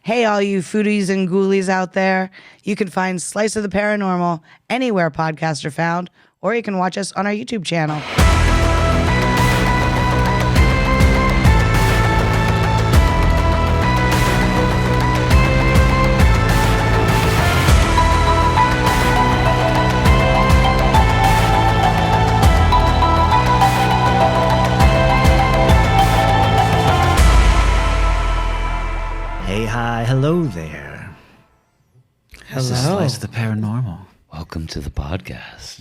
Hey, all you foodies and ghoulies out there. You can find Slice of the Paranormal anywhere podcasts are found, or you can watch us on our YouTube channel. Hey, hi, hello there. This is Slice of the Paranormal. Welcome to the podcast.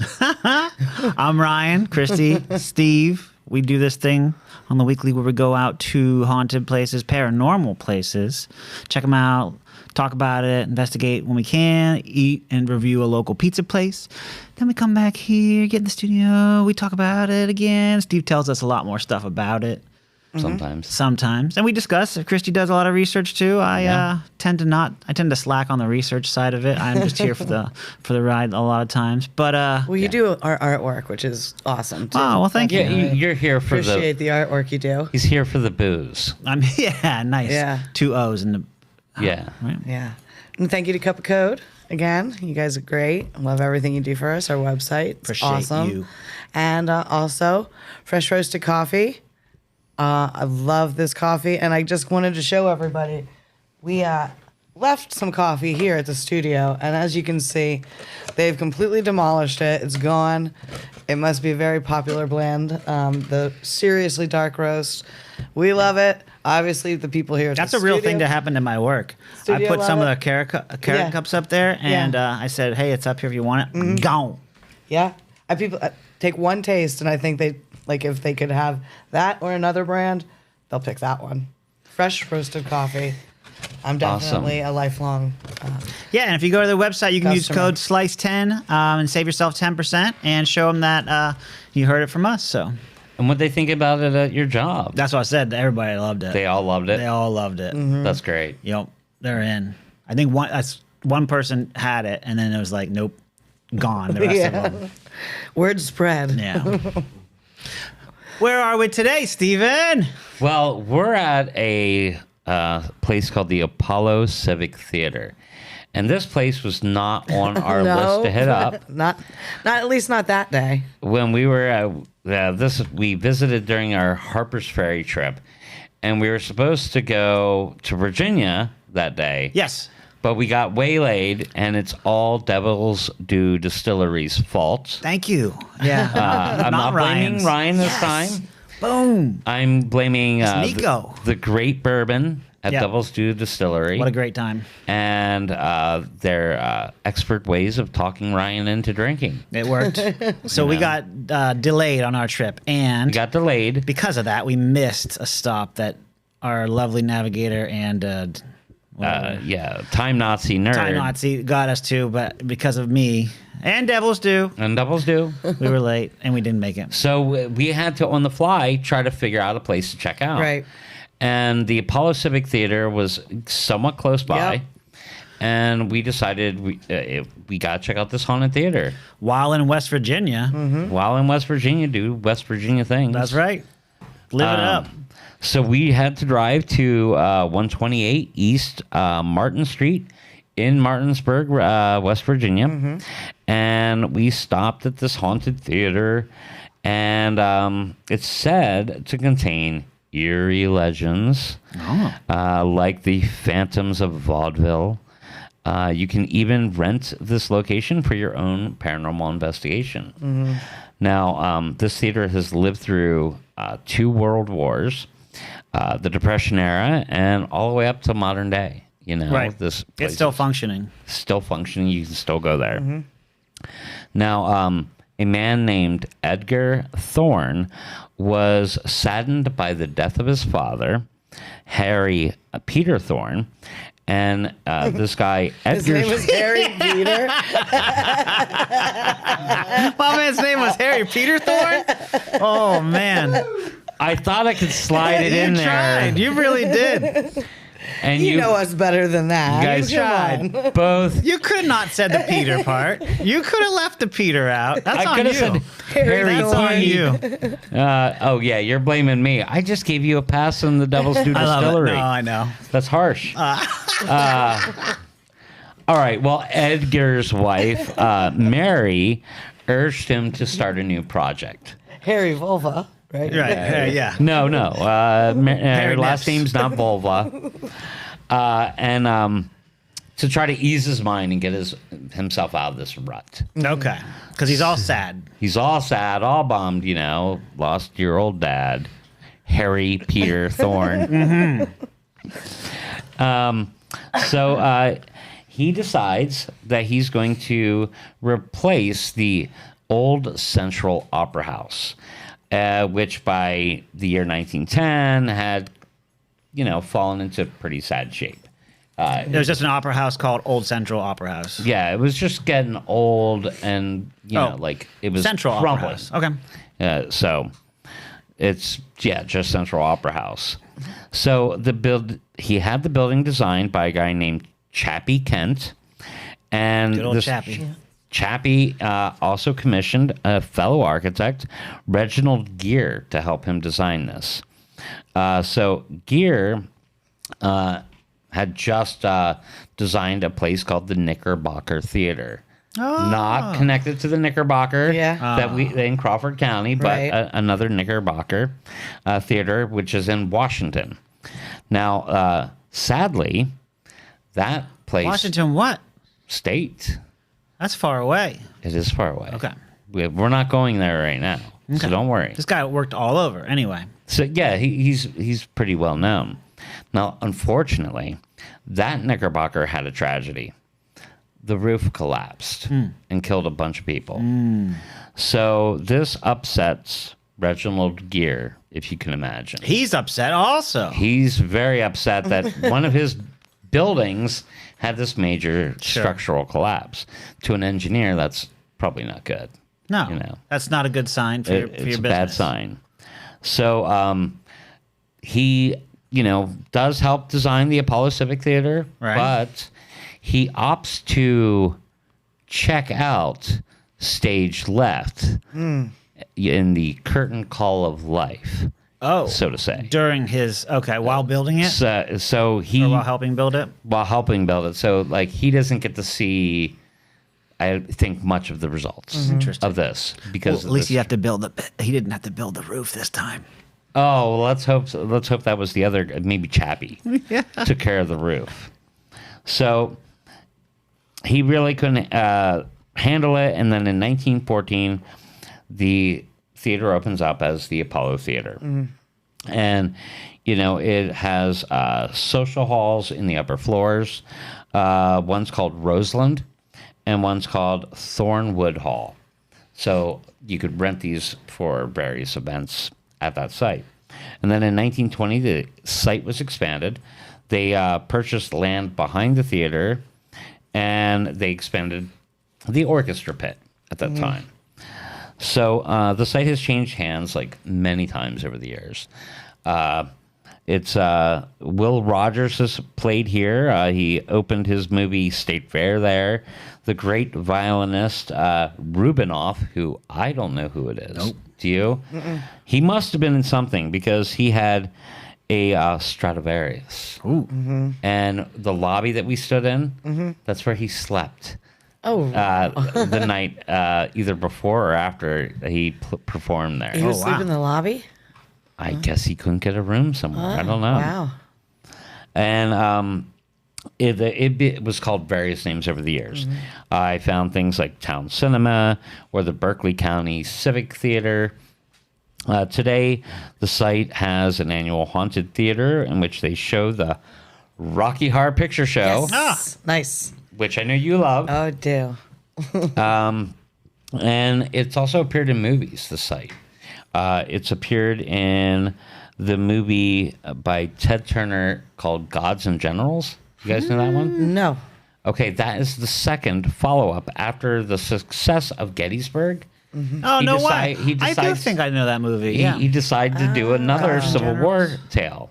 I'm Ryan, Christy, Steve. We do this thing on the weekly where we go out to haunted places, paranormal places, check them out, talk about it, investigate when we can, eat and review a local pizza place. Then we come back here, get in the studio, we talk about it again. Steve tells us a lot more stuff about it. Sometimes. And we discuss. Christy does a lot of research too. I tend to slack on the research side of it. I'm just here for the ride a lot of times. But Well, you do our artwork, which is awesome too. Oh, well, thank you. You're here for Appreciate the artwork you do. He's here for the booze. Nice. Yeah. 2 O's in the. Yeah. Right. Yeah. And thank you to Cup of Code again. You guys are great. I love everything you do for us. Our website. It's Appreciate awesome. you. And also, fresh roasted coffee. I love this coffee, and I just wanted to show everybody. We left some coffee here at the studio, and as you can see, they've completely demolished it. It's gone. It must be a very popular blend. The seriously dark roast. We love it. Obviously, the people here at That's the a real studio- thing that happened in my work. Studio I put some love of the carrot Yeah. cups up there, and I said, "Hey, it's up here if you want it." Gone. Yeah. People take one taste, and I think they if they could have that or another brand, they'll pick that one. Fresh roasted coffee. I'm definitely a lifelong. Yeah, and if you go to the website, you can use Customer. code SLICE10 and save yourself 10% and show them that you heard it from us. So And what they think about it at your job? that's what I said. Everybody loved it. They all loved it. They all loved it. That's great. Yep, they're in. I think one person had it, and then it was like, nope, gone. The rest of them. Word spread. Yeah. Where are we today, Steven? Well, we're at a place called the Apollo Civic Theater. And this place was not on our list to hit up. Not at least not that day. When we were we visited during our Harper's Ferry trip, and we were supposed to go to Virginia that day. Yes. But we got waylaid, and it's all Devil's Due Distillery's fault. Thank you. Yeah. I'm not blaming Ryan's. Ryan this time. Boom. I'm blaming Nico. the great bourbon at Yep. Devil's Due Distillery. What a great time. And their expert ways of talking Ryan into drinking. It worked. So we got delayed on our trip, and We got delayed. because of that, we missed a stop that our lovely navigator and Time Nazi nerd. Time Nazi got us to, but because of me and Devil's Due, And Devil's Due. we were late and we didn't make it. So we had to, on the fly, try to figure out a place to check out. Right. And the Apollo Civic Theater was somewhat close by. Yep. And we decided we got to check out this haunted theater. While in West Virginia, While in West Virginia, do West Virginia things. that's right. Live it up. So we had to drive to 128 East Martin Street in Martinsburg, West Virginia. And we stopped at this haunted theater. And it's said to contain eerie legends like the phantoms of vaudeville. You can even rent this location for your own paranormal investigation. Now, this theater has lived through 2 world wars, the Depression era, and all the way up to modern day. You know, Right. this place It's still is functioning. still functioning. You can still go there. Now, a man named Edgar Thorne was saddened by the death of his father, Harry Peter Thorne, and this guy His Edgar. name was Harry Peter. My man's name was Harry Peter Thorne. Oh man, I thought I could slide it in you there. tried. You really did. And You know us better than that. You guys Come on. both. You could not said the Peter part. You could have left the Peter out. That's I on could you. have said Harry That's on P. you. Oh yeah, you're blaming me. I just gave you a pass in the Devil's Due I love it. Distillery. No, I know. That's harsh. All right. Well, Edgar's wife, Mary, urged him to start a new project. Harry Vulva, right? Right. Yeah. No. Her last Nips. name's not Volva. And to try to ease his mind and get himself out of this rut. Okay. Because he's all sad. He's all sad, all bummed, lost your old dad, Harry Peter Thorne. So he decides that he's going to replace the old Central Opera House, which by the year 1910 had, fallen into pretty sad shape. There's just an opera house called Old Central Opera House. Yeah, it was just getting old, and it was Central crumbling. Opera House. Okay. So it's just Central Opera House. So he had the building designed by a guy named Chappie Kent, and Good old this Chappie. Chappie also commissioned a fellow architect, Reginald Gear, to help him design this. So Gear had just designed a place called the Knickerbocker Theater. Not connected to the Knickerbocker in Crawford County, but Right. Another Knickerbocker theater, which is in Washington. Now, sadly, that place... Washington what? State. That's far away. It is far away. Okay. We're not going there right now, so don't worry. This guy worked all over. Anyway. So yeah, he's pretty well known. Now, unfortunately, that Knickerbocker had a tragedy. The roof collapsed and killed a bunch of people. So this upsets Reginald Gear, if you can imagine. He's upset also. He's very upset that one of his buildings had this major structural collapse. To an engineer, that's probably not good. No, that's not a good sign for your business. It's a bad sign. So he, does help design the Apollo Civic Theater, Right. but he opts to check out stage left in the curtain call of life, so to say. During his, while building it? So he... Or while helping build it? While helping build it. So, he doesn't get to see... I think much of the results of this because At least you have to build he didn't have to build the roof this time. Oh, well, let's hope that was the other, maybe Chappie took care of the roof. So he really couldn't handle it, and then in 1914, the theater opens up as the Apollo Theater, and it has social halls in the upper floors. One's called Roseland, and one's called Thornwood Hall. So you could rent these for various events at that site. And then in 1920, the site was expanded. They purchased land behind the theater, and they expanded the orchestra pit at that time. So the site has changed hands many times over the years. It's Will Rogers has played here. He opened his movie State Fair there. The great violinist Rubinoff, who I don't know who it is. Nope. Do you? He must have been in something because he had a Stradivarius. Ooh. And the lobby that we stood in, that's where he slept. Oh, The night either before or after he performed there. he was wow. sleeping in the lobby? I guess he couldn't get a room somewhere. I don't know. Wow. And it was called various names over the years. I found things like Town Cinema or the Berkeley County Civic Theater. Today, the site has an annual haunted theater in which they show the Rocky Horror Picture Show, Yes. Nice. which I know you love. Oh, do. And it's also appeared in movies, the site. It's appeared in the movie by Ted Turner called Gods and Generals. You guys know that one? No. Okay, that is the second follow-up after the success of Gettysburg. Oh, He no deci- way. he I do decides- think I know that movie. He, Yeah. he decided to do another Gods and Civil Generals. War tale.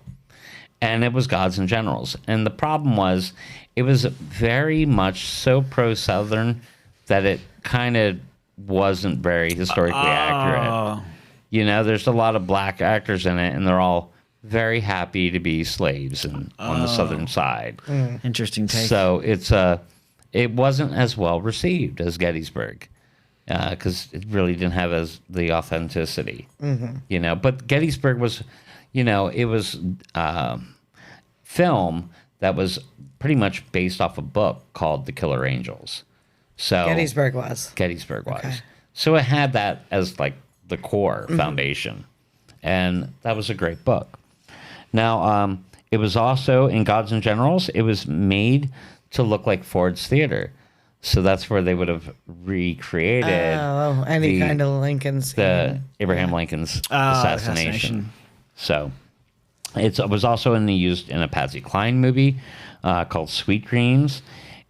and it was Gods and Generals. And the problem was, it was very much so pro-Southern that it kind of wasn't very historically accurate. You know, there's a lot of black actors in it, and they're all very happy to be slaves on the Southern side. Interesting take. So it wasn't as well received as Gettysburg, because it really didn't have as the authenticity. You know, but Gettysburg was, you know, it was film that was pretty much based off a book called The Killer Angels. So Gettysburg was. Okay. So it had that as like the core foundation, and that was a great book. Now, it was also in Gods and Generals. It was made to look like Ford's Theater, so that's where they would have recreated any kind of Lincoln scene. the Abraham Lincoln's assassination. So it was also used in a Patsy Cline movie called Sweet Dreams.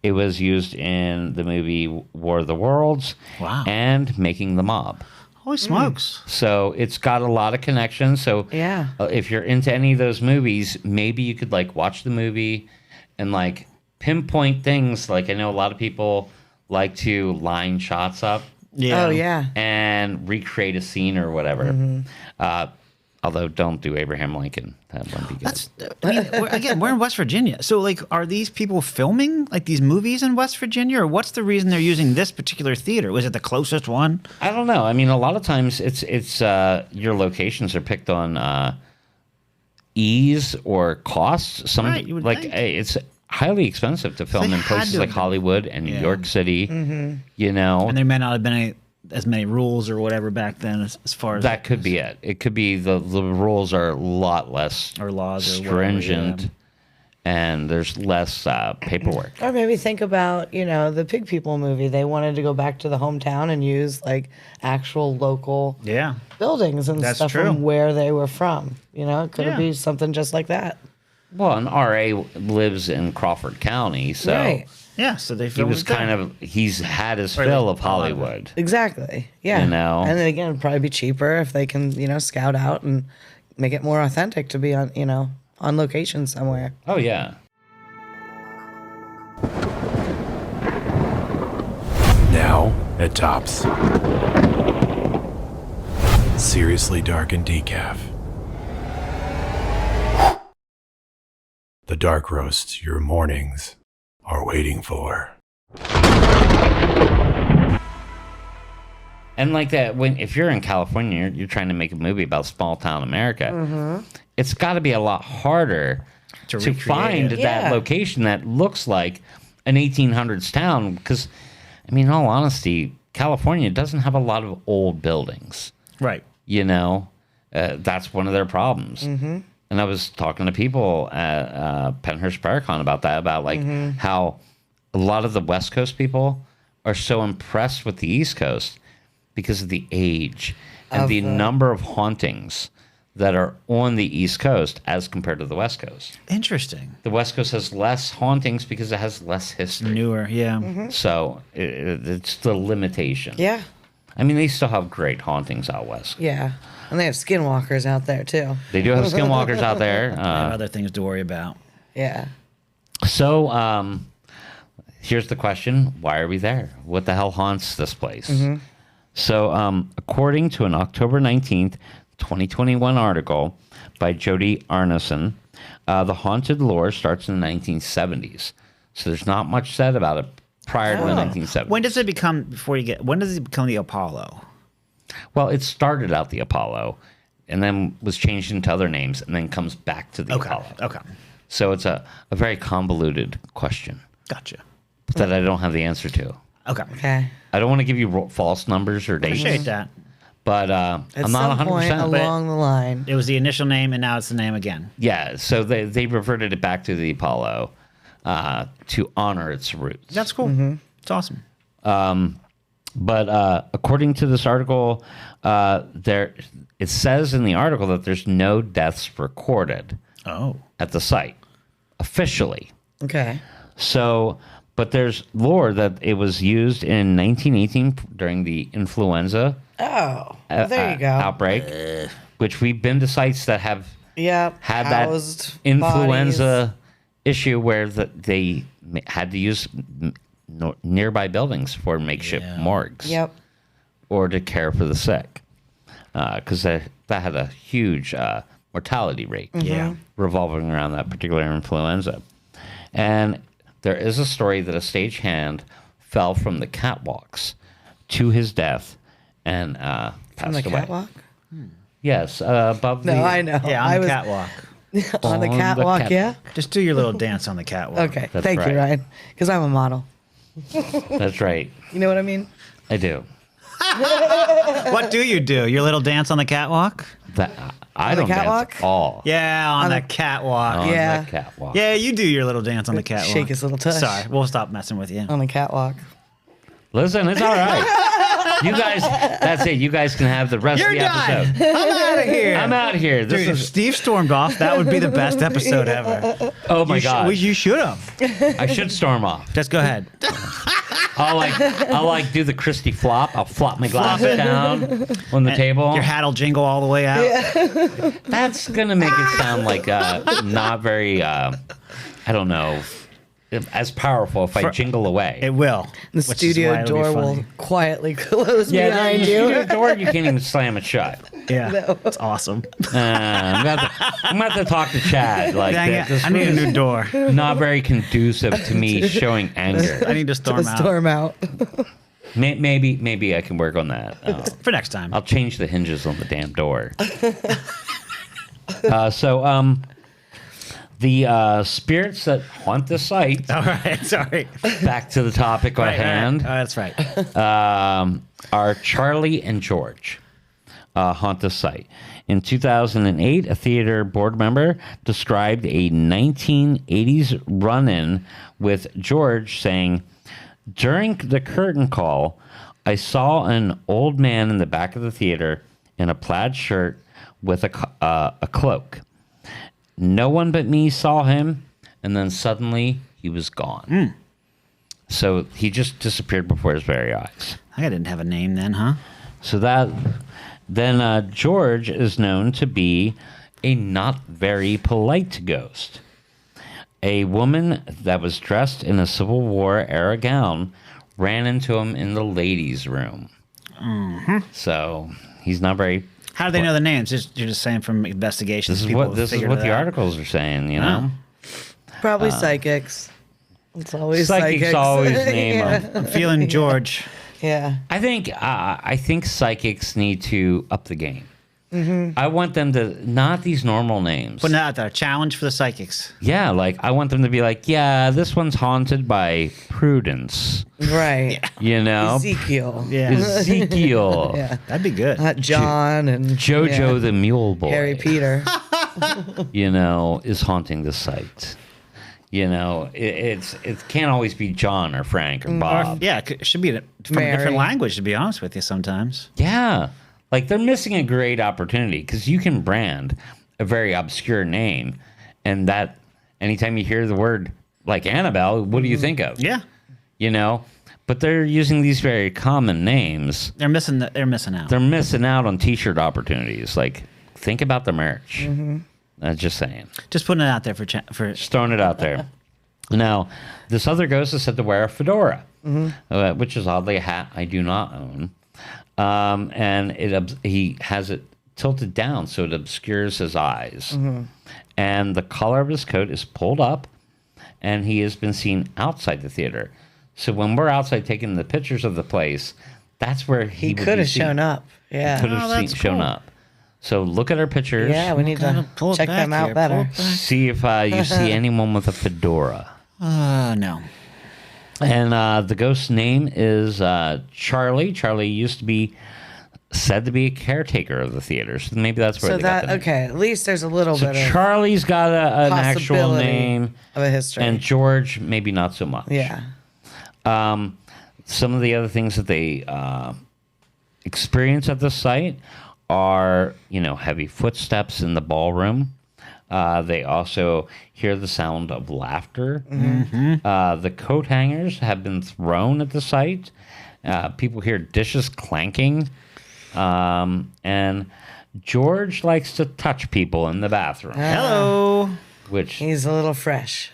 It was used in the movie War of the Worlds. Wow. And Making the Mob. Holy smokes. So it's got a lot of connections. So Yeah. If you're into any of those movies, maybe you could like watch the movie and like pinpoint things. Like I know a lot of people like to line shots up Yeah. Oh, yeah. and recreate a scene or whatever. Although don't do Abraham Lincoln. That wouldn't be good. That's, I mean, again, we're in West Virginia. So, like, are these people filming, like, these movies in West Virginia? Or what's the reason they're using this particular theater? Was it the closest one? I don't know. I mean, a lot of times it's your locations are picked on ease or cost. Some Right, you would think. it's highly expensive to film They in had places to like have been. Hollywood and New York City. You know, And there may not have been as many rules or whatever back then as far as that could be it. It could be the rules are a lot less or laws or whatever, stringent, yeah. and there's less paperwork. Or maybe think about, you know, the Pig People movie. They wanted to go back to the hometown and use like actual local Yeah. buildings and That's stuff true. from where they were from. You know, it could Yeah. be something just like that. Well, and R.A. lives in Crawford County, so Right. Yeah, so they he filmed was it there. kind of he's had his Or fill they- of Hollywood. Exactly. Yeah. You know? And then again, it'd probably be cheaper if they can, you know, scout out and make it more authentic to be on, you know, on location somewhere. Oh yeah. Now at Tops. Seriously Dark and Decaf. The dark roast your mornings are waiting for. And like that, if you're in California, you're trying to make a movie about small town America. It's got to be a lot harder to recreate find it. Yeah. that location that looks like an 1800s town. Because, I mean, in all honesty, California doesn't have a lot of old buildings. Right. You know, that's one of their problems. And I was talking to people at Penhurst Paracon about that, about like how a lot of the West Coast people are so impressed with the East Coast because of the age and the number of hauntings that are on the East Coast as compared to the West Coast. Interesting. The West Coast has less hauntings because it has less history. Newer, yeah. So it's the limitation. Yeah. I mean, they still have great hauntings out west. Yeah. And they have skinwalkers out there too. They do have skinwalkers out there. I have other things to worry about. Yeah. So here's the question. Why are we there? What the hell haunts this place? So according to an October 19th, 2021 article by Jody Arneson, the haunted lore starts in the 1970s. So there's not much said about it prior to the 1970s. When does it become, when does it become the Apollo? Well, it started out the Apollo and then was changed into other names and then comes back to the Apollo. Okay. So it's a very convoluted question Gotcha. that I don't have the answer to. Okay. Okay. I don't want to give you false numbers or dates, Appreciate that. but At I'm not some point 100%. along the line. It was the initial name, and now it's the name again. Yeah, so they reverted it back to the Apollo to honor its roots. That's cool. It's awesome. But according to this article, it says in the article that there's no deaths recorded Oh. at the site officially. Okay. So, but there's lore that it was used in 1918 during the influenza Oh, well, there you go. outbreak, which we've been to sites that have Yeah. had that housed influenza issue where they had to use nearby buildings for makeshift morgues. bodies. Yep. Or to care for the sick, because that had a huge mortality rate. Yeah. Revolving around that particular influenza. And there is a story that a stagehand fell from the catwalks to his death and passed On the away. catwalk? Yes, above the. No, I know. Yeah, on I the was catwalk. on the On the catwalk, cat- yeah? Just do your little dance on the catwalk. Okay. That's Thank right. you, Ryan. Because I'm a model. That's right. You know what I mean? I do. What do you do? Your little dance on the catwalk? That I On the don't dance catwalk? at all. Yeah, on the the- catwalk. On Yeah. the catwalk. Yeah, you do your little dance on the catwalk. Shake his little tush. Sorry, we'll stop messing with you. On the catwalk. Listen, it's all right. You guys, that's it. You guys can have the rest You're of the done. episode. I'm out of here. I'm out of here. This Dude, if is. Steve stormed off, that would be the best episode ever. Oh my god! You should have. I should storm off. Just go ahead. I'll do the Christie flop. I'll flop my glasses down on the table. Your hat'll jingle all the way out. That's gonna make it sound like not very. I don't know. As powerful if I jingle away. It will. The which is why studio it'll be door will funny. quietly close yeah, behind the you. studio door you can't even slam it shut. Yeah, it's awesome. I'm gonna have to talk to Chad. Like Dang that. it, I need a new door. Not very conducive to me showing anger. I need to storm To out storm out. Maybe I can work on that. for next time. I'll change the hinges on the damn door. The spirits that haunt the site. All right, sorry. Back to the topic at hand. That's right. Are Charlie and George haunt the site. In 2008, a theater board member described a 1980s run-in with George, saying, "During the curtain call, I saw an old man in the back of the theater in a plaid shirt with a cloak. No one but me saw him, and then suddenly he was gone." So he just disappeared before his very eyes. I didn't have a name then, huh? So then George is known to be a not very polite ghost. A woman that was dressed in a Civil War era gown ran into him in the ladies' room. So he's not very. How do they know the names? You're just saying from investigations. This is people what have this is figured what it the out. articles are saying. You know, Probably psychics. It's always psychics psychics. always name Yeah. them. I'm feeling George. Yeah. I think psychics need to up the game. I want them to not these normal names. Putting that out there. Challenge for the psychics. Yeah, like I want them to be like, yeah, this one's haunted by Prudence. Right. You know, Ezekiel. Yeah. Ezekiel, Yeah. That'd be good. Not John and Jojo yeah, the Mule Boy. Harry Peter. You know, is haunting the site. You know, it can't always be John or Frank or Bob. Yeah, it should be from a Mary. different language, to be honest with you, sometimes. Yeah. Like they're missing a great opportunity because you can brand a very obscure name, and that anytime you hear the word like Annabelle, what do you think of? Yeah. You know, but they're using these very common names. They're missing out. They're missing out on T-shirt opportunities. Like, think about the merch. Just saying. Just putting it out there for Just throwing it out there. Now, this other ghost is said to wear a fedora, which is oddly a hat I do not own. And he has it tilted down so it obscures his eyes. And the collar of his coat is pulled up, and he has been seen outside the theater. So when we're outside taking the pictures of the place, that's where He would could be have seen. shown up. Could Yeah. have that's shown cool. up. So look at our pictures. Yeah, we need to pull it check back them out here, better. pull it back. See if you see anyone with a fedora. No. And the ghost's name is Charlie. Charlie used to be said to be a caretaker of the theater, so maybe that's where So they got that the name. okay, at least there's a little So bit of Charlie's got an actual possibility name, of a history. and George maybe not so much. Yeah. Some of the other things that they experience at the site are, heavy footsteps in the ballroom. They also hear the sound of laughter. The coat hangers have been thrown at the site. People hear dishes clanking. And George likes to touch people in the bathroom, Hello. which He's a little fresh.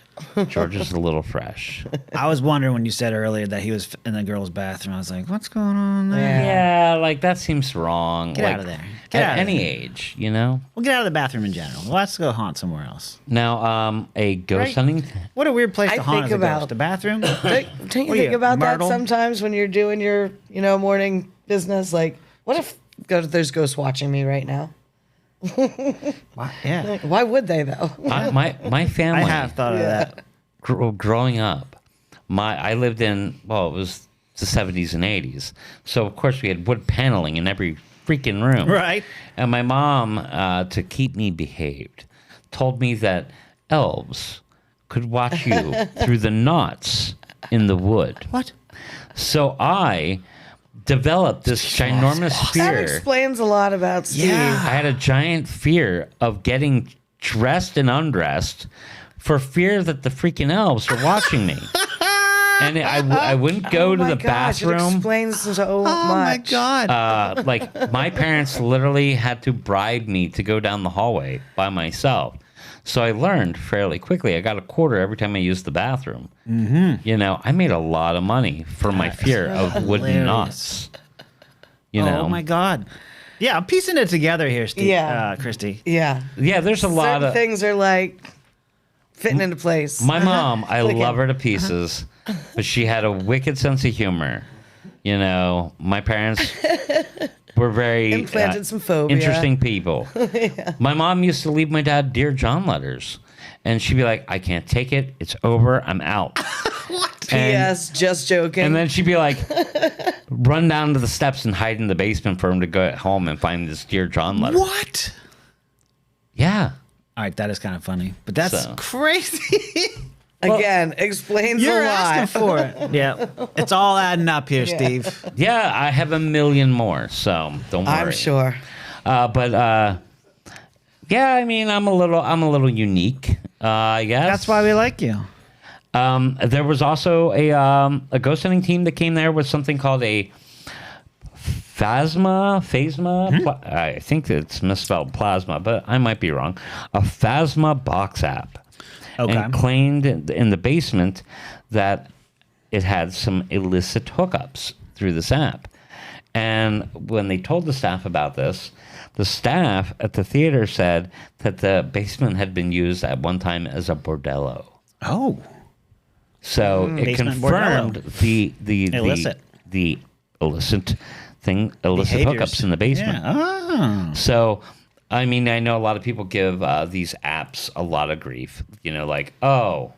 George is a little fresh. I was wondering when you said earlier that he was in the girl's bathroom. I was like, what's going on there? Yeah, like that seems wrong. Get like, out of there. Get at out of any there. age, you know. We'll get out of the bathroom in general. Let's go haunt somewhere else. Now, a ghost Right. hunting. What a weird place I to haunt think as a about- ghost. The bathroom? Don't you What are think you, about Myrtle? that sometimes when you're doing your, morning business? Like, what if there's ghosts watching me right now? Yeah. Why would they though? My family. I have thought of that. Growing up, I lived in, well, it was the 70s and 80s. So, of course, we had wood paneling in every freaking room. Right. And my mom, to keep me behaved, told me that elves could watch you through the knots in the wood. What? So I developed this ginormous That fear. explains a lot about Steve. Yeah. I had a giant fear of getting dressed and undressed for fear that the freaking elves were watching me. And I wouldn't go to Oh my the gosh, It bathroom. explains so much. Oh, my God. Like my parents literally had to bribe me to go down the hallway by myself. So I learned fairly quickly. I got a quarter every time I used the bathroom. Mm-hmm. I made a lot of money for my fear of wooden hilarious. knots. You know, Oh, my God. Yeah, I'm piecing it together here, Steve. Yeah. Christy. Yeah. yeah. There's a lot Certain of things are like fitting into place. my mom. I Clicking. love her to pieces, but she had a wicked sense of humor. My parents were very Implanted some phobia. interesting people. My mom used to leave my dad Dear John letters, and she'd be like, "I can't take it. It's over. I'm out." P.S. Just joking. And then she'd be like, run down to the steps and hide in the basement for him to go home and find this Dear John letter. What? Yeah. All right, that is kind of funny. But that's So. crazy. Again, explains You're a lot. asking for it. Yeah. It's all adding up here, Steve. Yeah, I have a million more, so don't worry. I'm sure. But yeah, I mean, I'm a little unique, I guess. That's why we like you. There was also a ghost hunting team that came there with something called a phasma. I think it's misspelled plasma, but I might be wrong. A phasma box app. Okay. And claimed in the basement that it had some illicit hookups through this app. And when they told the staff about this, the staff at the theater said that the basement had been used at one time as a bordello. Oh. So it Basement confirmed bordello. the Illicit. the illicit Behaviors. hookups in the basement. Yeah. Oh. So, I mean, I know a lot of people give these apps a lot of grief. Like, oh,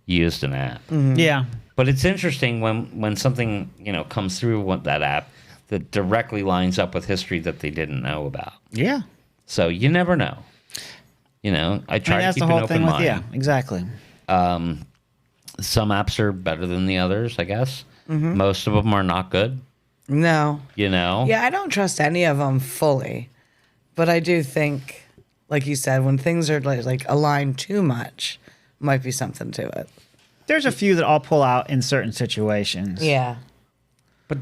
you used an app. Yeah. But it's interesting when something comes through that app that directly lines up with history that they didn't know about. Yeah. So you never know. I try And to that's keep the an whole open thing with mind. yeah, exactly. Some apps are better than the others, I guess. Most of them are not good. No. Yeah, I don't trust any of them fully. But I do think, like you said, when things are like aligned too much, might be something to it. There's a few that I'll pull out in certain situations. Yeah. But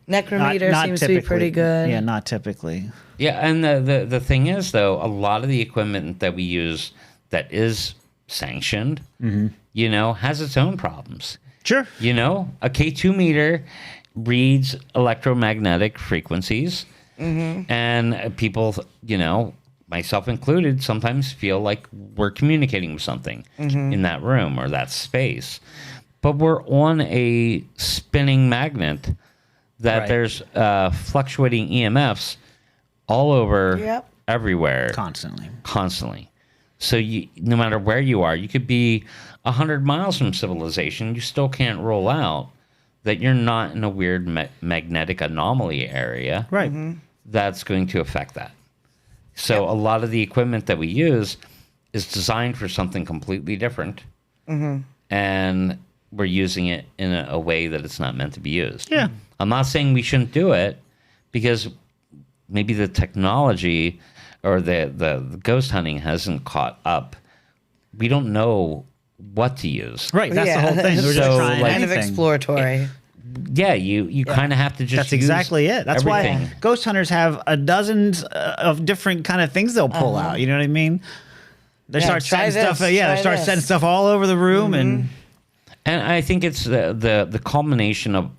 Necrometer seems to be pretty good. Yeah, not typically. Yeah, and the thing is, though, a lot of the equipment that we use that is sanctioned, has its own problems. Sure. A K2 meter reads electromagnetic frequencies, and people, myself included, sometimes feel like we're communicating with something in that room or that space. But we're on a spinning magnet that Right. there's fluctuating EMFs all over, Yep. everywhere, Constantly. So no matter where you are, you could be 100 miles from civilization, you still can't rule out that you're not in a weird magnetic anomaly area Right. that's going to affect that. So a lot of the equipment that we use is designed for something completely different, and we're using it in a way that it's not meant to be used. Yeah. I'm not saying we shouldn't do it, because maybe the technology or the ghost hunting hasn't caught up. We don't know what to use. Right. That's Yeah. the whole thing. We're just So, trying like- Kind of anything. exploratory. yeah, you kind of have to just That's exactly use it. That's everything. why ghost hunters have a dozens of different kind of things they'll pull out. You know what I mean? They start try setting stuff. this, Yeah, they try start this. setting stuff all over the room, and I think it's the culmination of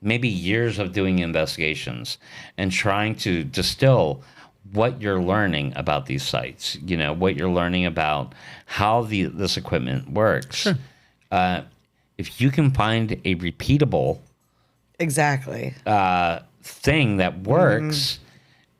maybe years of doing investigations and trying to distill what you're learning about these sites. You know, what you're learning about how this equipment works. Sure. If you can find a repeatable Exactly. thing that works,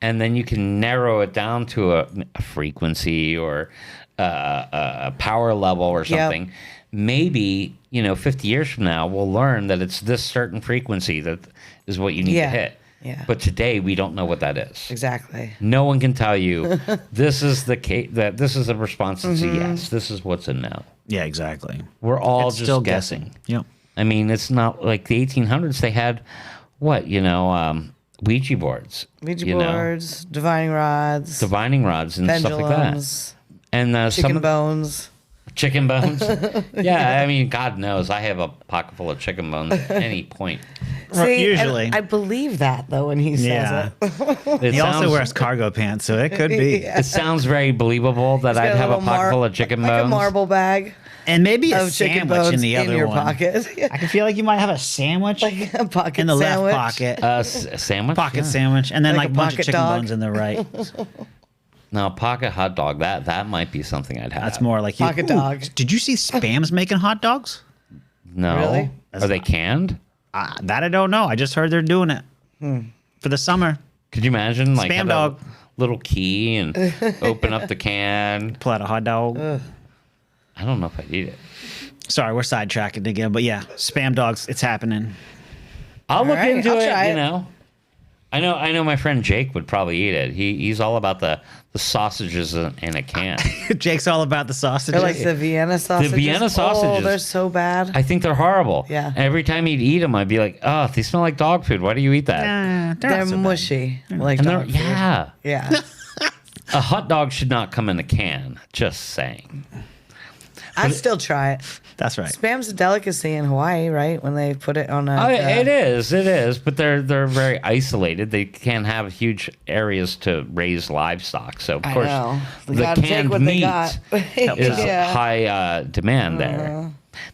and then you can narrow it down to a frequency or a power level or something. Maybe 50 years from now we'll learn that it's this certain frequency that is what you need to hit. Yeah. But today we don't know what that is. Exactly. No one can tell you this is the case, that this is a response that's a yes. This is what's a no. yeah, exactly. We're all It's just still guessing. Yep. I mean, it's not like the 1800s. They had Ouija boards, Ouija boards, divining rods, divining rods, and stuff like that. pendulums, And chicken bones. chicken bones. Yeah, I mean, God knows I have a pocket full of chicken bones at any point. See, usually. and I believe that though when he says Yeah. it. It He also sounds- wears cargo pants, so it could be. It sounds very believable that I'd have a pocket full of chicken like bones. a marble bag And maybe a of chicken sandwich bones in the other your one. pocket. I can feel like you might have a sandwich Like a pocket in the sandwich. left pocket. Sandwich? Pocket Yeah. sandwich, and then Like like a a bunch of pocket chicken dog. bones in the right. No, pocket hot dog. That might be something I'd have. That's more like you. Pocket dog. Did you see Spam's making hot dogs? No. Really? Are they canned? That I don't know. I just heard they're doing it for the summer. Could you imagine like Spam have dog. a little key and open up the can? Pull out a hot dog. I don't know if I'd eat it. Sorry, we're sidetracking again, but yeah, Spam dogs. It's happening. I'll look right, into I'll it. try You it. know. I know. My friend Jake would probably eat it. He's all about the sausages in a can. Jake's all about the sausages. Or like the Vienna sausages. Vienna Oh, sausages. they're so bad. I think they're horrible. Yeah. Every time he'd eat them, I'd be like, "Oh, they smell like dog food. Why do you eat that?" They're They're not so bad. mushy. Like And they're dog food. yeah. Yeah. A hot dog should not come in a can. Just saying. I'd still try it. That's right. Spam's a delicacy in Hawaii, right? When they put it on a. It is, but they're very isolated. They can't have huge areas to raise livestock, so of I course know. They the gotta take canned what they meat got. is Yeah. high demand there.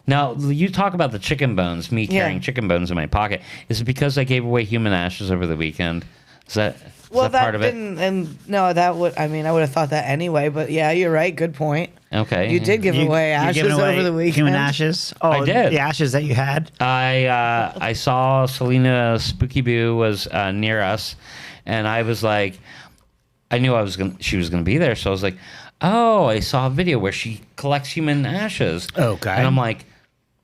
Now you talk about the chicken bones. Me carrying Yeah. chicken bones in my pocket. Is it because I gave away human ashes over the weekend? Is that Well, that part of it? didn't, and no, that would. I mean, I would have thought that anyway. But yeah, you're right. Good point. Okay, You did give away You're ashes giving away over the weekend. Human ashes. Oh, I did. The ashes that you had. I saw Selena Spooky Boo was near us, and I was like, I knew she was gonna be there, so I was like, oh, I saw a video where she collects human ashes. Okay. And I'm like,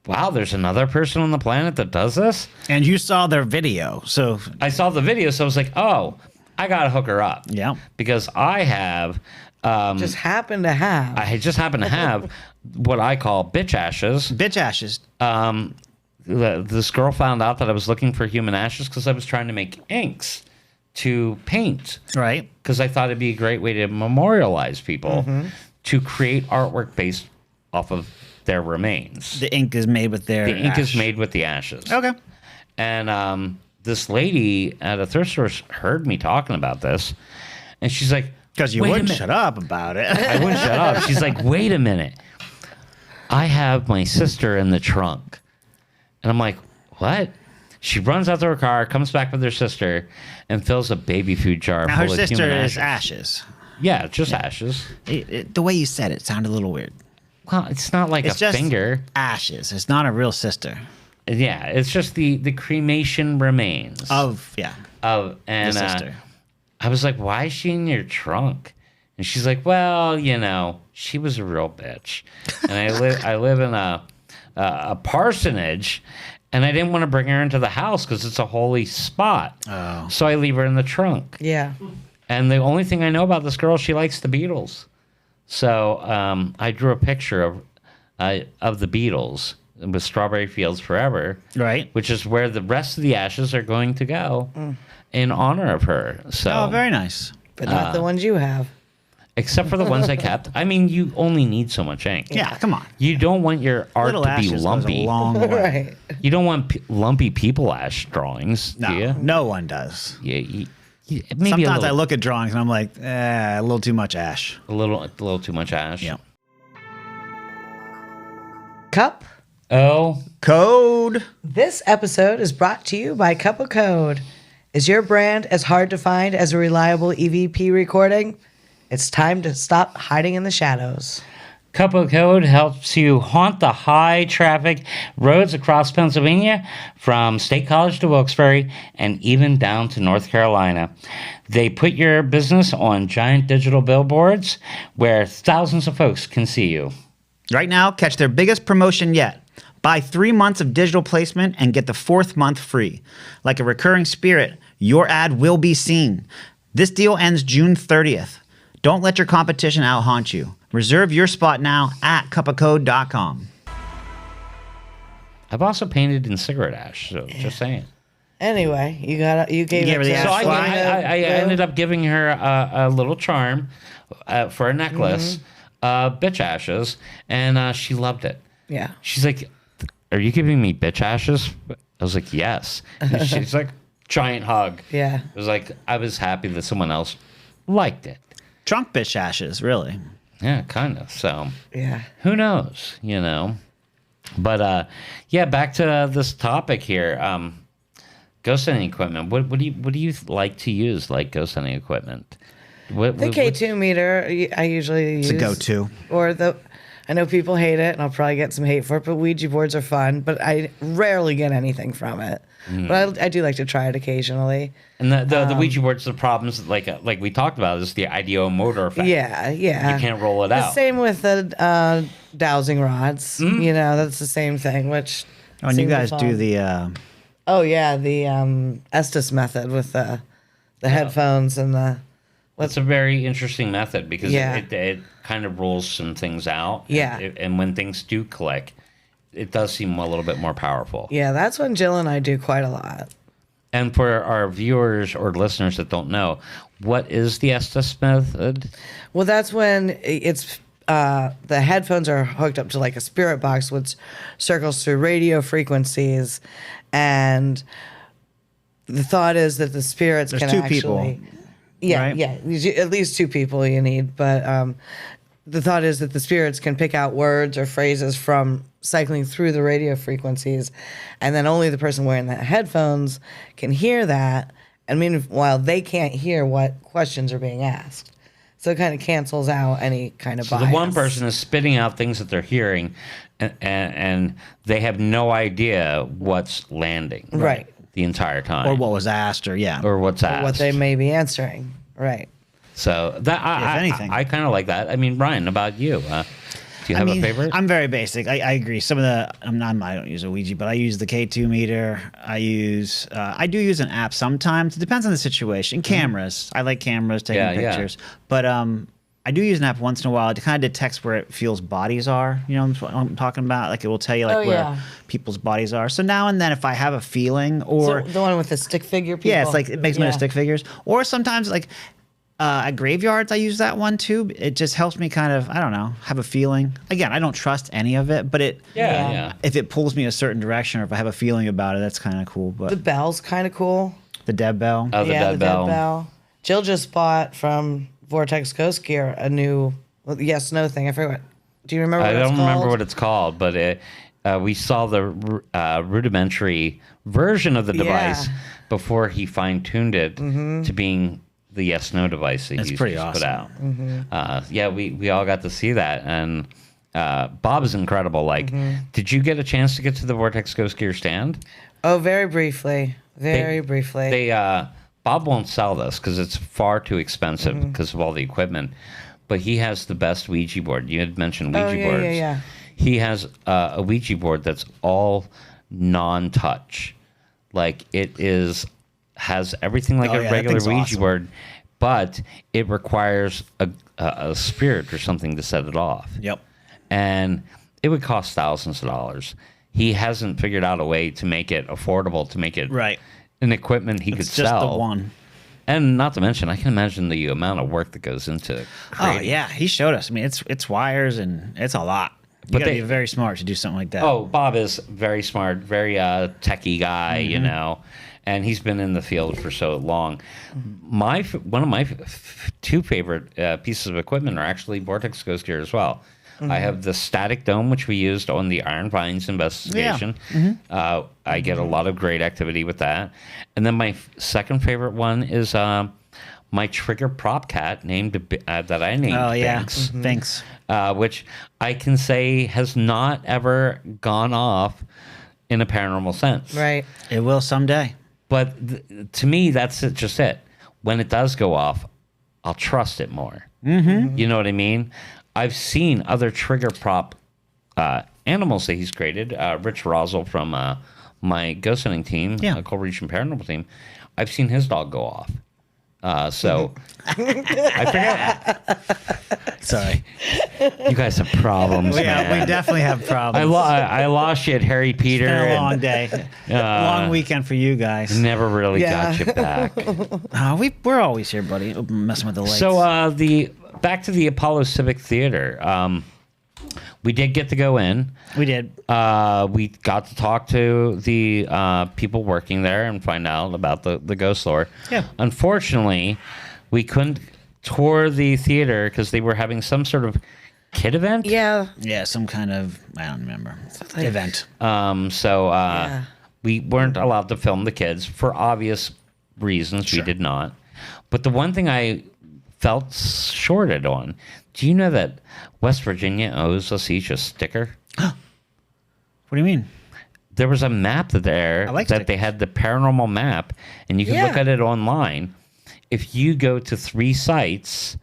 wow, there's another person on the planet that does this. And you saw their video, so I saw the video, so I was like, oh, I gotta hook her up. yeah. Because I have. Just happened to have. I just happen to have what I call bitch ashes. Bitch ashes. This girl found out that I was looking for human ashes because I was trying to make inks to paint. Right. Because I thought it'd be a great way to memorialize people to create artwork based off of their remains. The ink is made with their. The ink is ash. made with the ashes. Okay. And this lady at a thrift store heard me talking about this, and she's like, Because you "Wait a wouldn't minute." shut up about it. I wouldn't shut up. She's like, wait a minute. I have my sister in the trunk. And I'm like, what? She runs out to her car, comes back with her sister, and fills a baby food jar Now, full her of sister human is ashes. ashes. Yeah, just ashes. The way you said it sounded a little weird. Well, it's not like It's a just finger. ashes. It's not a real sister. Yeah, it's just the cremation remains Of, yeah. of The and sister. I was like, why is she in your trunk? And she's like, well, she was a real bitch, and I live in a parsonage, and I didn't want to bring her into the house because it's a holy spot. Oh. So I leave her in the trunk. yeah. And the only thing I know about this girl, she likes the Beatles. So I drew a picture of the Beatles with Strawberry Fields Forever, Right. which is where the rest of the ashes are going to go in honor of her. So Oh, very nice. But not the ones you have. except for the ones I kept. I mean, you only need so much ink. Yeah, come on. You don't want your art Little to be ashes goes a lumpy. long way. Right. You don't want lumpy people ash drawings, do you? No, no one does. Yeah, maybe Sometimes a I little, look at drawings and I'm like, a little too much ash. a little too much ash. Yeah. Cup. Oh, Code. This episode is brought to you by Cup of Code. Is your brand as hard to find as a reliable EVP recording? It's time to stop hiding in the shadows. Cup of Code helps you haunt the high traffic roads across Pennsylvania, from State College to Wilkes-Barre, and even down to North Carolina. They put your business on giant digital billboards where thousands of folks can see you. Right now, catch their biggest promotion yet. Buy 3 months of digital placement and get the 4th month free. Like a recurring spirit, your ad will be seen. This deal ends June 30th. Don't let your competition out-haunt you. Reserve your spot now at cupofcode.com. I've also painted in cigarette ash, so just saying. Anyway, you gave gave her it the to ash So us. fly. I ended up giving her a little charm for a necklace, bitch ashes, and she loved it. Yeah. She's like, "Are you giving me bitch ashes?" I was like, "Yes." And she's like, giant hug. Yeah. It was like, I was happy that someone else liked it. Trunk bitch ashes, really. Yeah, kind of. So Yeah. who knows, you know? But yeah, back to this topic here. Ghost hunting equipment. What do you like to use, like ghost hunting equipment? The K2 meter, I usually use. It's a go-to. Or I know people hate it, and I'll probably get some hate for it, but Ouija boards are fun, but I rarely get anything from it. But I do like to try it occasionally. And the Ouija boards, the problems like we talked about is the ideomotor effect. Yeah, yeah. You can't roll it The out. same with the dowsing rods. You know, that's the same thing, which Oh, and you seems guys fun. do the... Oh, yeah, the Estes method with the headphones and the... It's a very interesting method because Yeah. it kind of rules some things out. Yeah. And when things do click, it does seem a little bit more powerful. Yeah, that's when Jill and I do quite a lot. And for our viewers or listeners that don't know, what is the Estes method? Well, that's when it's the headphones are hooked up to like a spirit box, which circles through radio frequencies, and the thought is that the spirits There's can 2 actually, people, yeah, right? yeah, at least 2 people you need, but the thought is that the spirits can pick out words or phrases from cycling through the radio frequencies, and then only the person wearing the headphones can hear that. And meanwhile, they can't hear what questions are being asked. So it kind of cancels out any kind of So bias. the one person is spitting out things that they're hearing, and they have no idea what's landing. Right. The entire time. Or what was asked, or yeah. Or what's asked. what they may be answering. Right. So that anything. I kind of like that. I mean, Ryan, about you? Do you have a favorite? I'm very basic. I agree. Some of the I don't use a Ouija, but I use the K2 meter. I do use an app sometimes. It depends on the situation. Cameras. I like cameras, taking Yeah, yeah. pictures. But I do use an app once in a while. It kind of detects where it feels bodies are. You know what I'm talking about? Like it will tell you like where yeah. people's bodies are. So now and then, if I have a feeling, or So the one with the stick figure people. yeah, it's like it makes me into Yeah. stick figures. Or sometimes like at graveyards, I use that one too. It just helps me kind of, I don't know, have a feeling. Again, I don't trust any of it, but yeah. if it pulls me a certain direction, or if I have a feeling about it, that's kind of cool. But The bell's kind of cool. the dead bell. Oh, the dead bell. Jill just bought from Vortex Ghost Gear a new yes no thing. I forget. Do you remember? I what it's don't remember called? what it's called, but we saw the rudimentary version of the device Yeah. before he fine-tuned it to being the yes/no device that It's he pretty just put out. awesome. Yeah, we all got to see that, and Bob is incredible. Like, did you get a chance to get to the Vortex Ghost Gear stand? Oh, very briefly. Very briefly. They Bob won't sell this because it's far too expensive because of all the equipment. But he has the best Ouija board. You had mentioned Ouija yeah, boards. yeah. He has a Ouija board that's all non-touch. Like has everything like Oh, a yeah, that regular thing's Ouija awesome. board, but it requires a spirit or something to set it off. Yep. And it would cost thousands of dollars. He hasn't figured out a way to make it affordable, to make it Right. an equipment he could It's just sell. the one. And not to mention, I can imagine the amount of work that goes into Oh creating. yeah, he showed us. I mean, it's wires and it's a lot. You But gotta they- be very smart to do something like that. Oh, Bob is very smart, very techie guy, you know, and he's been in the field for so long. One of my two favorite pieces of equipment are actually Vortex Ghost gear as well. I have the static dome, which we used on the Iron Vines investigation. I get a lot of great activity with that. And then my second favorite one is my trigger prop cat named that I named Oh yeah, Binks, thanks. which I can say has not ever gone off in a paranormal sense. Right. It will someday. But to me, that's just it. When it does go off, I'll trust it more. Mm-hmm. You know what I mean? I've seen other trigger prop animals that he's created. Rich Rosel from my ghost hunting team, Cold Region Paranormal team. I've seen his dog go off. So I forget. Sorry. You guys have problems, Yeah, man. we definitely have problems. I lost you at Harry Peter. It's been a and long day, long weekend for you guys. Never really Yeah. got you back. We're always here, buddy. Messing with the lights. So back to the Apollo Civic Theater. We did get to go in. we did. We got to talk to the people working there and find out about the ghost lore. Yeah. Unfortunately, we couldn't tour the theater because they were having some sort of kid event. Yeah. Yeah, some kind of I don't remember event. So we weren't allowed to film the kids for obvious reasons. Sure. We did not. But the one thing I felt shorted on. Do you know that West Virginia owes us each a sticker? What do you mean? There was a map there like that they stickers. had the paranormal map, and you can look Yeah. at it online. If you go to 3 sites,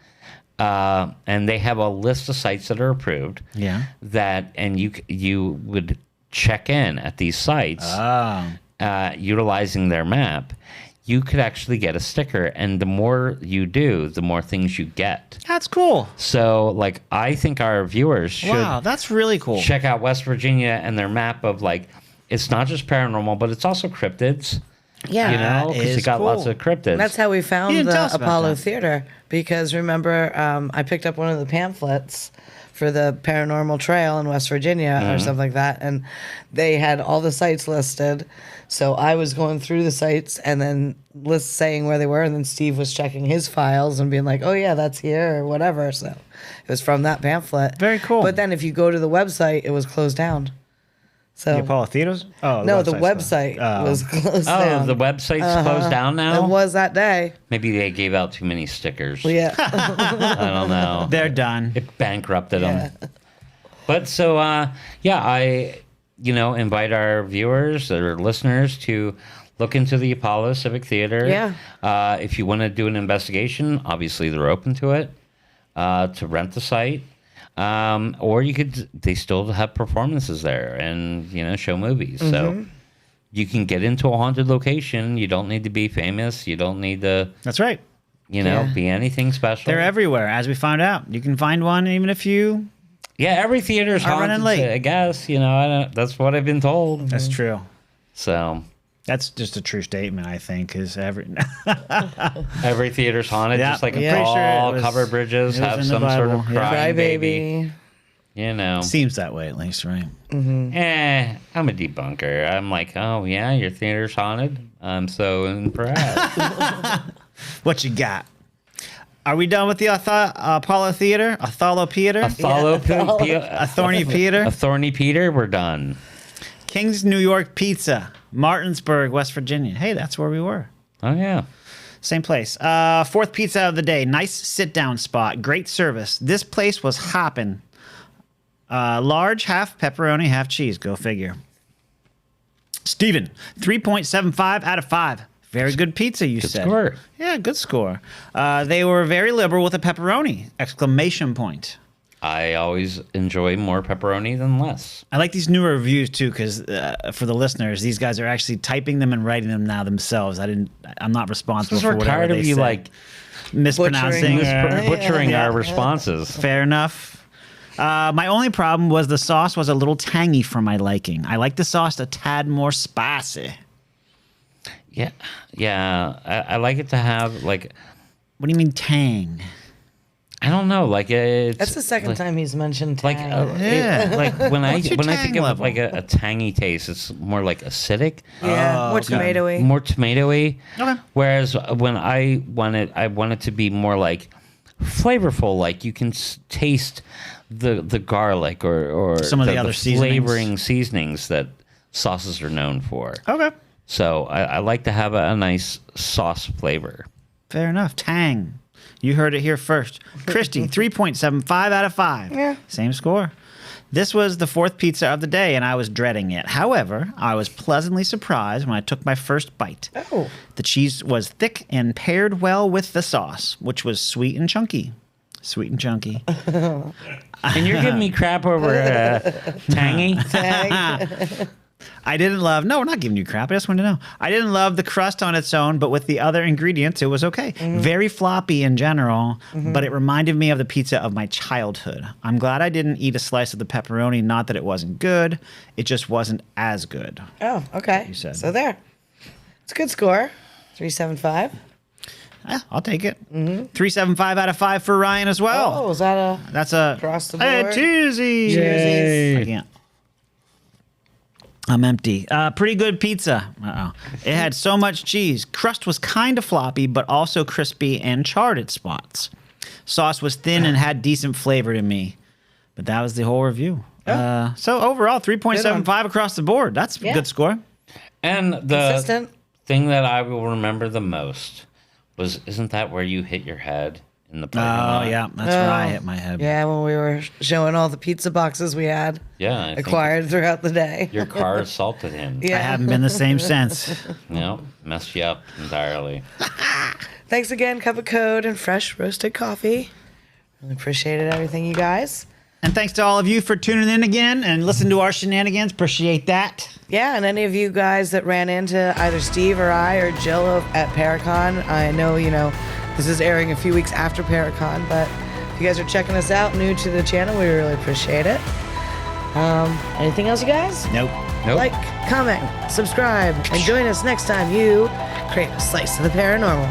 and they have a list of sites that are approved, Yeah. and you would check in at these sites, utilizing their map, you could actually get a sticker, and the more you do, the more things you get. That's cool. So, like, I think our viewers should Wow, that's really cool. check out West Virginia and their map of, like, it's not just paranormal, but it's also cryptids. Yeah. You know, That because you is got lots cool. of cryptids. That's how we You found didn't tell the us about Apollo that. Theater, because remember, I picked up one of the pamphlets for the Paranormal Trail in West Virginia or something like that, and they had all the sites listed. So I was going through the sites and then saying where they were, and then Steve was checking his files and being like, "Oh yeah, that's here" or whatever. So it was from that pamphlet. Very cool. But then if you go to the website, it was closed down. So The Apollo Theaters? Oh, no, the website's website was closed Oh, down. the website's closed down now? It was that day. Maybe they gave out too many stickers. Yeah. I don't know. They're done. It bankrupted them. But so, I, invite our viewers or listeners to look into the Apollo Civic Theater. Yeah. If you want to do an investigation, obviously they're open to it, to rent the site. Or they still have performances there and, show movies. So you can get into a haunted location. You don't need to be famous. You don't need to, That's right. be anything special. They're everywhere, as we found out. You can find one even if you... Yeah, every theater is Are running haunted, late. I guess. That's what I've been told. That's true. So That's just a true statement, I think, is every... every theater's haunted, Yeah, just like yeah. all Pretty sure it was- covered bridges it was have in the some sort of Bible, yeah. crying Cry baby. baby. Seems that way, at least, right? I'm a debunker. I'm like, oh yeah, your theater's haunted. I'm so impressed. What you got? Are we done with the Apollo Theater? Apollo Theater? A Thorny Peter? A thorny Peter. We're done. King's New York Pizza, Martinsburg, West Virginia. Hey, that's where we were. Oh yeah. Same place. Fourth pizza of the day. Nice sit-down spot. Great service. This place was hopping. Large, half pepperoni, half cheese. Go figure. Steven, 3.75 out of 5. Very good pizza, you Good said. score. Yeah, good score. They were very liberal with a pepperoni! Exclamation point. I always enjoy more pepperoni than less. I like these newer reviews too, because for the listeners, these guys are actually typing them and writing them now themselves. I'm not responsible Because for we're whatever tired they of you say. like Mispronouncing. butchering Yeah. our responses. Fair enough. My only problem was the sauce was a little tangy for my liking. I like the sauce a tad more spicy. Yeah, yeah. I like it to have like, What do you mean tang? I don't know, like it's. That's the second like, time he's mentioned Like, tang. Yeah. like when I What's your when I tang think of level? like a tangy taste, it's more like acidic, Yeah, Oh, more okay. tomatoey. more tomatoey. Okay. Whereas when I want it to be more like flavorful, like you can taste the garlic or Some of the other seasonings. flavoring seasonings that sauces are known for. Okay. So I like to have a nice sauce flavor. Fair enough. Tang. You heard it here first. Christy, 3.75 out of 5. Yeah. Same score. This was the fourth pizza of the day, and I was dreading it. However, I was pleasantly surprised when I took my first bite. Oh. The cheese was thick and paired well with the sauce, which was sweet and chunky. Sweet and chunky. And you're giving me crap over tangy. I didn't love. No, we're not giving you crap. I just wanted to know. I didn't love the crust on its own, but with the other ingredients, it was okay. Very floppy in general, but it reminded me of the pizza of my childhood. I'm glad I didn't eat a slice of the pepperoni. Not that it wasn't good, it just wasn't as good. Oh, okay. You said. So there. It's a good score. 375. Yeah, I'll take it. 3.75 out of 5 for Ryan as well. Oh, is that a That's a across the Hey, board? cheesy. Cheesies. I can't. I'm empty. Pretty good pizza. Uh-oh. It had so much cheese. Crust was kind of floppy, but also crispy and charred at spots. Sauce was thin and had decent flavor to me. But that was the whole review. So overall, 3.75 across the board. That's a Yeah. good score. And the Consistent. thing that I will remember the most was, isn't that where you hit your head in the parking lot? Oh, yeah. That's where I hit my head. Yeah, when we were showing all the pizza boxes we had Yeah. I think acquired throughout the day. your car assaulted him. Yeah. I haven't been the same since. Yep. Messed you up entirely. Thanks again, Cup of Code and fresh roasted coffee. Really appreciated everything, you guys. And thanks to all of you for tuning in again and listening to our shenanigans. Appreciate that. Yeah, and any of you guys that ran into either Steve or I or Jill at Paracon, I know, this is airing a few weeks after Paracon, but if you guys are checking us out, new to the channel, we really appreciate it. Anything else, you guys? Nope. Nope. Like, comment, subscribe, and join us next time you create a slice of the paranormal.